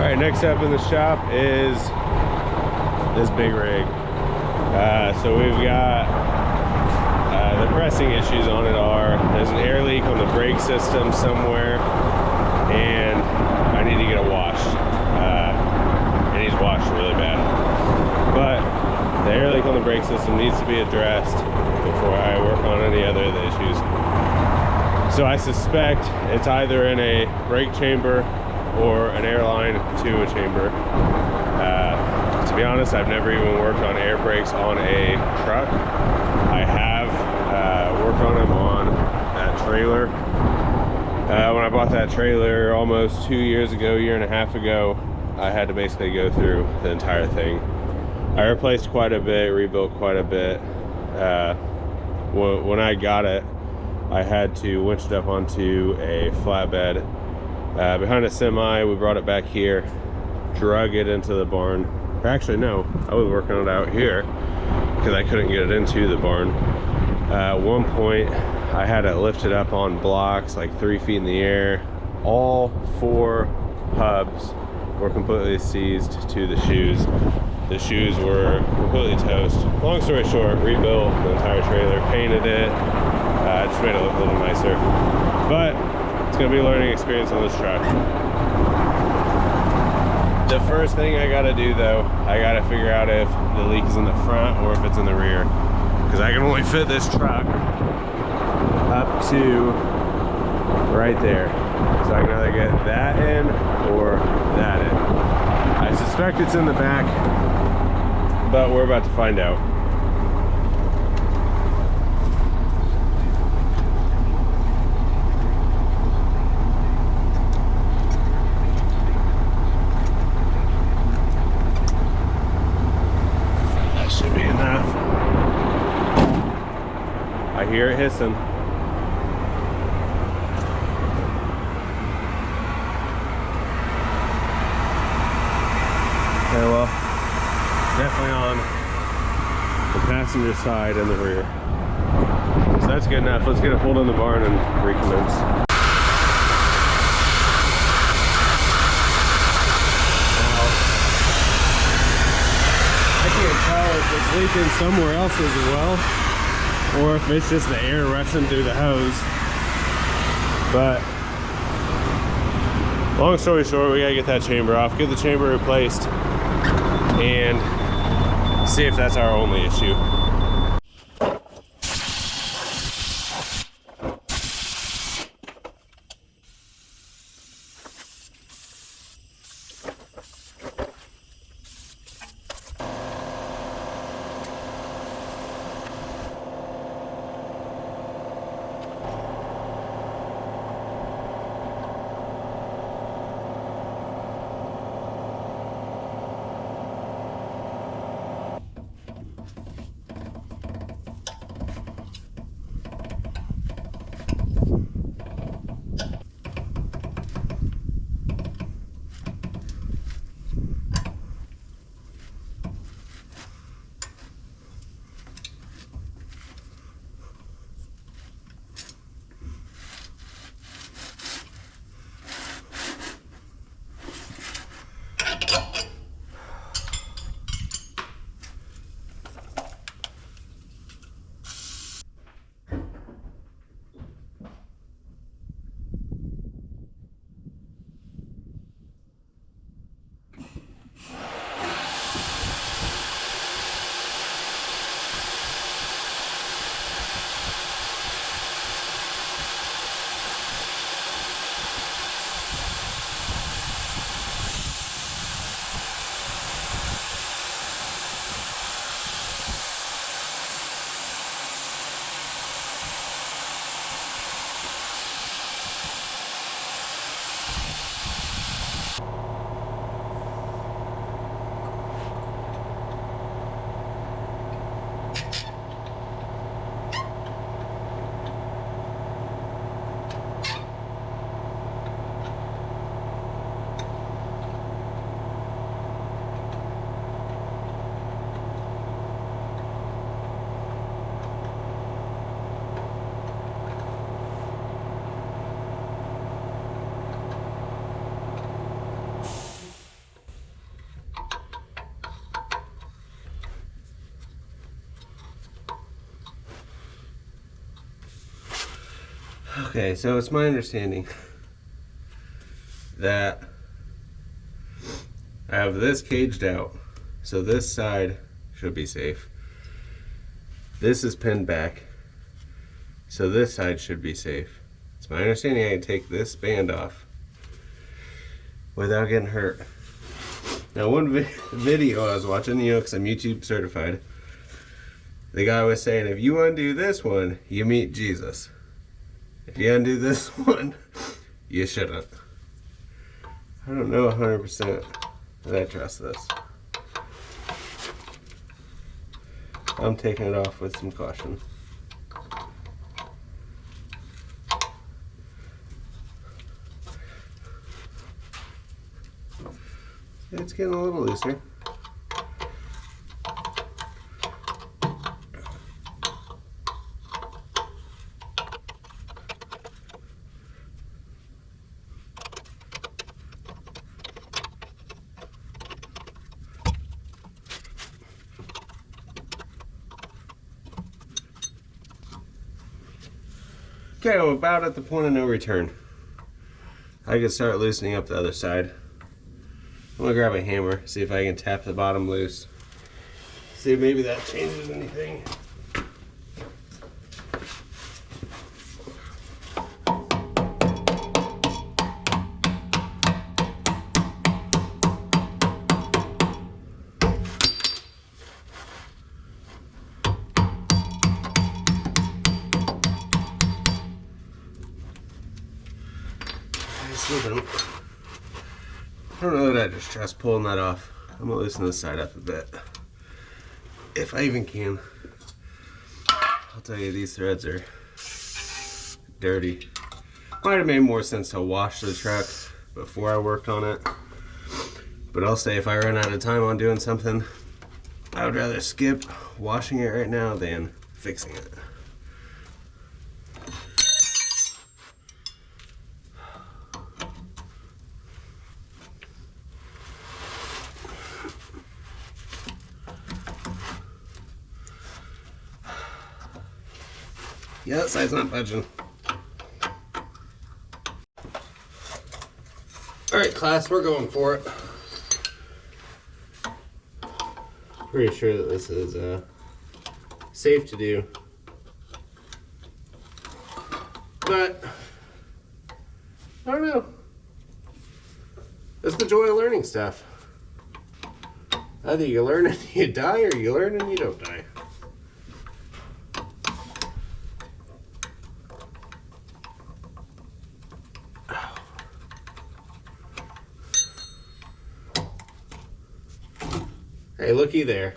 right, next up in the shop is this big rig. So we've got the pressing issues on it are there's an air leak on the brake system somewhere, and I need to get it washed. It needs washed really bad. But the air leak on the brake system needs to be addressed before I work on any other of the issues. So I suspect it's either in a brake chamber or an airline to a chamber. To be honest, I've never even worked on air brakes on a truck. I have worked on them on that trailer. When I bought that trailer almost 2 years ago, year and a half ago, I had to basically go through the entire thing. I replaced quite a bit, rebuilt quite a bit. When I got it, I had to winch it up onto a flatbed behind a semi. We brought it back here, drug it into the barn. Actually, no, I was working it out here because I couldn't get it into the barn. At one point, I had it lifted up on blocks like 3 feet in the air. All 4 hubs were completely seized to the shoes. The shoes were completely toast. Long story short, rebuilt the entire trailer, painted it, just made it look a little nicer. But it's gonna be a learning experience on this truck. The first thing I gotta do though, I gotta figure out if the leak is in the front or if it's in the rear. Because I can only fit this truck up to right there. So I can either get that in or that in. I suspect it's in the back, but we're about to find out. That should be enough. I hear it hissing. Okay, well, definitely on the passenger side and the rear. So that's good enough. Let's get it pulled in the barn and recommence. Now, I can't tell if it's leaking somewhere else as well, or if it's just the air rushing through the hose. But long story short, we gotta get that chamber off, get the chamber replaced, and see if that's our only issue. Okay, so it's my understanding that I have this caged out, so this side should be safe. This is pinned back, so this side should be safe. It's my understanding I can take this band off without getting hurt. Now, one video I was watching, you know, because I'm YouTube certified, the guy was saying, if you undo this one, you meet Jesus. If you undo this one, you shouldn't. I don't know 100% that I trust this. I'm taking it off with some caution. It's getting a little looser. Okay, I'm about at the point of no return. I can start loosening up the other side. I'm gonna grab a hammer, see if I can tap the bottom loose. See if maybe that changes anything. I don't know that I just trust pulling that off. I'm gonna loosen this side up a bit. If I even can. I'll tell you, these threads are dirty. Might have made more sense to wash the truck before I worked on it. But I'll say if I run out of time on doing something, I would rather skip washing it right now than fixing it. Yeah, that side's not budging. Alright, class, we're going for it. Pretty sure that this is safe to do. But, I don't know. That's the joy of learning stuff. Either you learn and you die, or you learn and you don't die. Hey, looky there.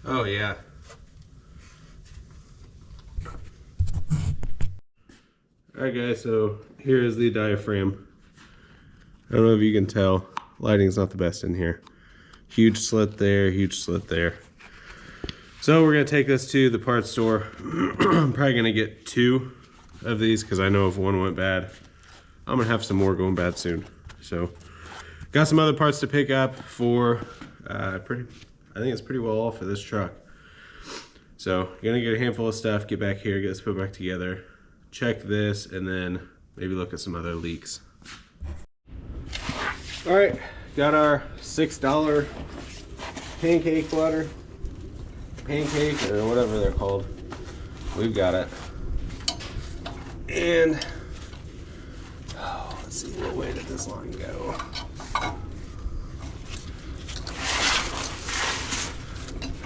Oh, yeah. Alright guys, so here is the diaphragm. I don't know if you can tell, lighting's not the best in here. Huge slit there, huge slit there. So we're gonna take this to the parts store. I'm probably gonna get 2 of these because I know if one went bad, I'm gonna have some more going bad soon. So got some other parts to pick up for I think it's pretty well off for this truck. So gonna get a handful of stuff, get back here, get this put back together, check this, and then maybe look at some other leaks. All right, got our $6 pancake butter, pancake, or whatever they're called. We've got it. And, let's see, what way did this line go?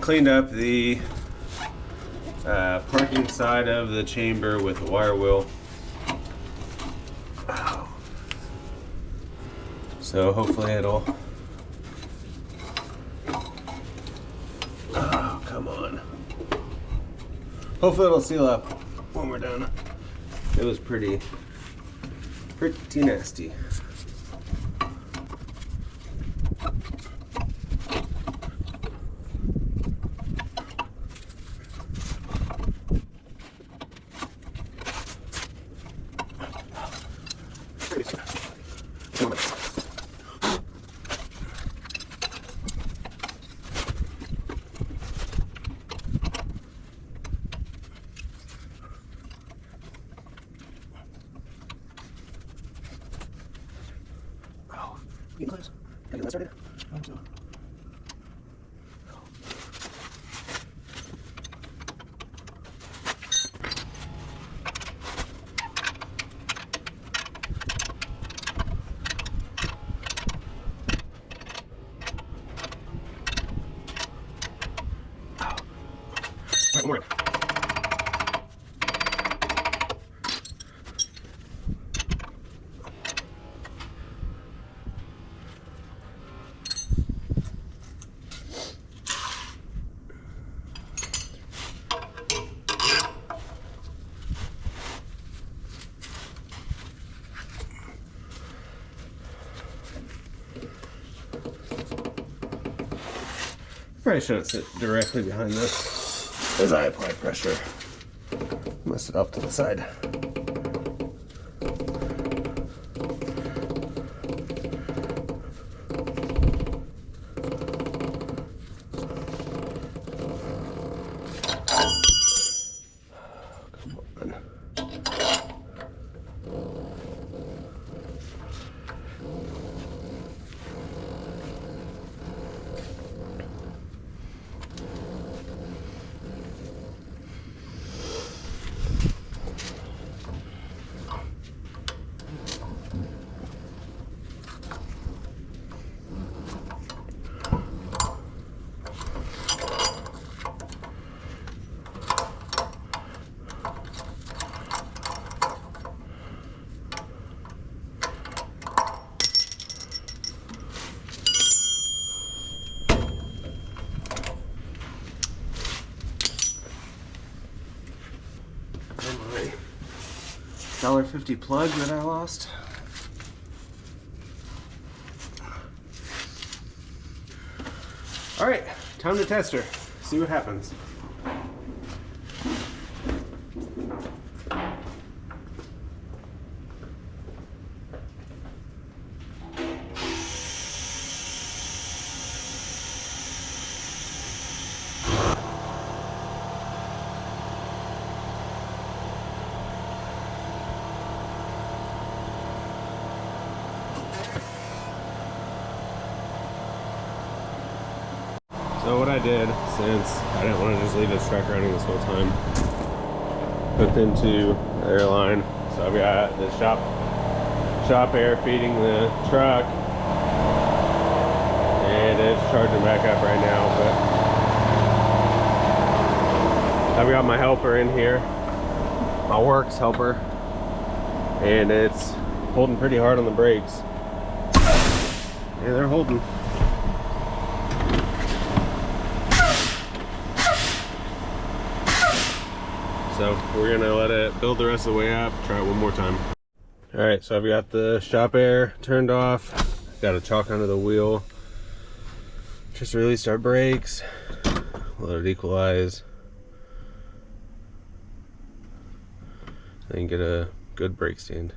Cleaned up the parking side of the chamber with a wire wheel. So hopefully it'll, oh, come on. Hopefully it'll seal up when we're done. It was pretty nasty. Getting close. Gotta get that started. I hope so. All right, one more. Probably shouldn't sit directly behind this as I apply pressure. I'm gonna sit off to the side. $1.50 plug that I lost. All right, time to test her. See what happens. So what I did, since I didn't want to just leave this truck running this whole time, hooked into the airline. So I've got the shop air feeding the truck, and it's charging back up right now. But I've got my helper in here, my works helper, and it's holding pretty hard on the brakes. Yeah, they're holding. So we're gonna let it build the rest of the way up, try it one more time. All right, so I've got the shop air turned off, got a chalk under the wheel. Just released our brakes, let it equalize, and get a good brake stand.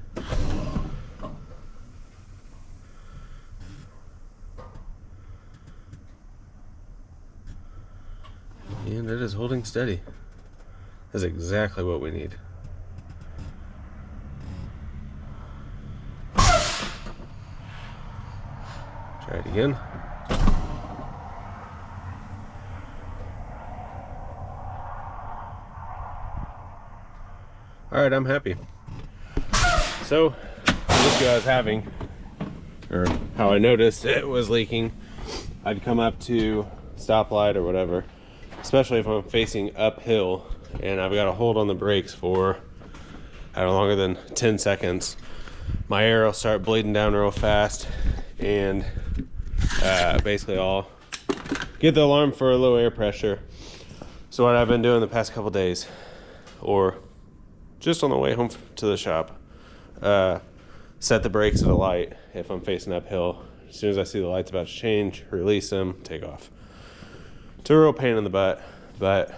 And it is holding steady. That's exactly what we need. Try it again. All right, I'm happy. So, the issue I was having, or how I noticed it was leaking, I'd come up to stoplight or whatever, especially if I'm facing uphill and I've got to hold on the brakes for, I don't know, longer than 10 seconds. My air will start bleeding down real fast, and basically I'll get the alarm for a low air pressure. So what I've been doing the past couple days, or just on the way home to the shop, set the brakes at a light if I'm facing uphill. As soon as I see the light's about to change, release them, take off. It's a real pain in the butt, but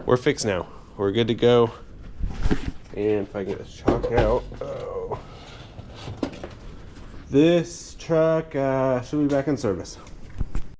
we're fixed now. We're good to go. And if I get this chalk out, this truck should be back in service.